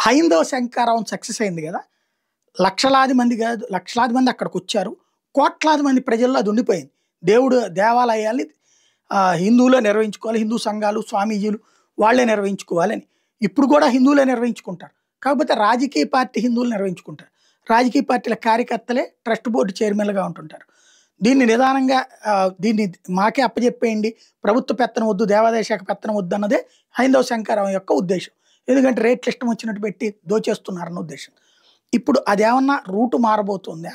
హైందవ శంకారావం సక్సెస్ అయింది కదా! లక్షలాది మంది కాదు, లక్షలాది మంది అక్కడికొచ్చారు. కోట్లాది మంది ప్రజల్లో అది ఉండిపోయింది. దేవుడు దేవాలయాల్ని హిందువులే నిర్వహించుకోవాలి. హిందూ సంఘాలు, స్వామీజీలు వాళ్ళే నిర్వహించుకోవాలని. ఇప్పుడు కూడా హిందువులే నిర్వహించుకుంటారు. కాకపోతే రాజకీయ పార్టీ హిందువులు నిర్వహించుకుంటారు. రాజకీయ పార్టీల కార్యకర్తలే ట్రస్ట్ బోర్డు చైర్మన్‌లుగా ఉంటుంటారు. దీన్ని నిదానంగా దీన్ని మాకే అప్పజెప్పేయండి. ప్రభుత్వ పెత్తనం వద్దు, దేవాదాయ శాఖ పెత్తనం వద్దు అన్నదే హైందవ శంకారావం యొక్క ఉద్దేశం. ఎందుకంటే రేట్లు ఇష్టం వచ్చినట్టు పెట్టి దోచేస్తున్నారన్న ఉద్దేశం. ఇప్పుడు అదేమన్నా రూటు మారబోతుందా?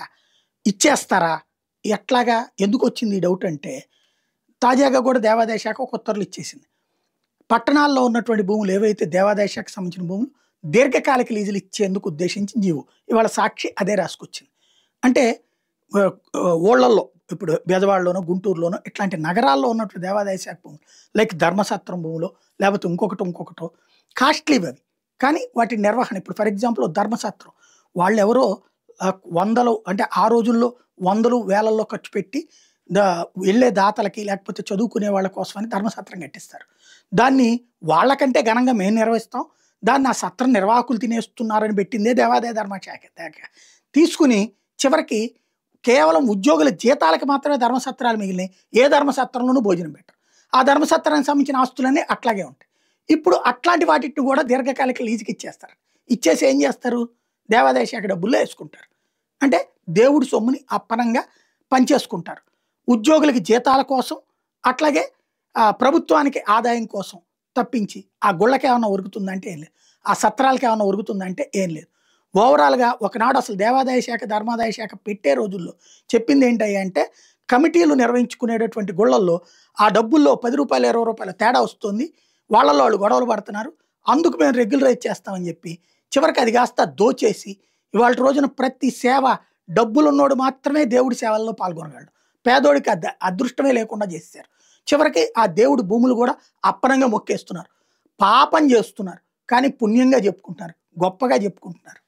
ఇచ్చేస్తారా? ఎట్లాగా? ఎందుకొచ్చింది ఈ డౌట్ అంటే, తాజాగా కూడా దేవాదాయ శాఖ ఒక ఉత్తర్వులు ఇచ్చేసింది. పట్టణాల్లో ఉన్నటువంటి భూములు ఏవైతే దేవాదాయ శాఖకు సంబంధించిన భూములు దీర్ఘకాలిక లీజులు ఇచ్చేందుకు ఉద్దేశించి జీవో. ఇవాళ సాక్షి అదే రాసుకొచ్చింది. అంటే ఊళ్ళల్లో ఇప్పుడు బెజవాడలోనో, గుంటూరులోనో ఇట్లాంటి నగరాల్లో ఉన్నటువంటి దేవాదాయ శాఖ భూములు లైక్ ధర్మసత్రం భూములో లేకపోతే ఇంకొకటో కాస్ట్లీవి అవి. కానీ వాటి నిర్వహణ ఇప్పుడు ఫర్ ఎగ్జాంపుల్ ధర్మసత్రం వాళ్ళెవరో వందలు అంటే ఆ రోజుల్లో వందలు వేలల్లో ఖర్చు పెట్టి వెళ్ళే దాతలకి లేకపోతే చదువుకునే వాళ్ళ కోసమని ధర్మసత్రం కట్టిస్తారు. దాన్ని వాళ్ళకంటే ఘనంగా మేము నిర్వహిస్తాం. దాన్ని ఆ సత్రం నిర్వాహకులు తినేస్తున్నారని పెట్టిందే దేవాదాయ ధర్మశాఖ. తీసుకుని చివరికి కేవలం ఉద్యోగుల జీతాలకు మాత్రమే ధర్మసత్రాలు మిగిలినాయి. ఏ ధర్మసత్రంలోనూ భోజనం పెట్టరు. ఆ ధర్మసత్రానికి సంబంధించిన ఆస్తులన్నీ అట్లాగే ఉంటాయి. ఇప్పుడు అట్లాంటి వాటిని కూడా దీర్ఘకాలిక లీజుకి ఇచ్చేస్తారు. ఇచ్చేసి ఏం చేస్తారు? దేవాదాయ శాఖ డబ్బుల్లో వేసుకుంటారు. అంటే దేవుడి సొమ్ముని అప్పనంగా పనిచేసుకుంటారు. ఉద్యోగులకి జీతాల కోసం, అట్లాగే ప్రభుత్వానికి ఆదాయం కోసం తప్పించి ఆ గుళ్ళకి ఏమైనా ఒరుగుతుందంటే ఏం లేదు. ఆ సత్రాలకి ఏమైనా ఒరుగుతుందంటే ఏం లేదు. ఓవరాల్‌గా ఒకనాడు అసలు దేవాదాయ శాఖ, ధర్మాదాయ శాఖ పెట్టే రోజుల్లో చెప్పింది ఏంటంటే కమిటీలు నిర్వహించుకునేటటువంటి గుళ్ళల్లో ఆ డబ్బుల్లో రూ. 10, రూ. 20 తేడా వస్తుంది. వాళ్ళలో వాళ్ళు గొడవలు పడుతున్నారు. అందుకు మేము రెగ్యులరైజ్ చేస్తామని చెప్పి చివరికి అది కాస్త దోచేసి ఇవాళ రోజున ప్రతి సేవ డబ్బులున్నోడు మాత్రమే దేవుడి సేవల్లో పాల్గొనగలడు. పేదోడికి అదృష్టమే లేకుండా చేసేశారు. చివరికి ఆ దేవుడి భూములు కూడా అప్పనంగా మొక్కేస్తున్నారు. పాపం చేస్తున్నారు. కానీ పుణ్యంగా చెప్పుకుంటున్నారు. గొప్పగా చెప్పుకుంటున్నారు.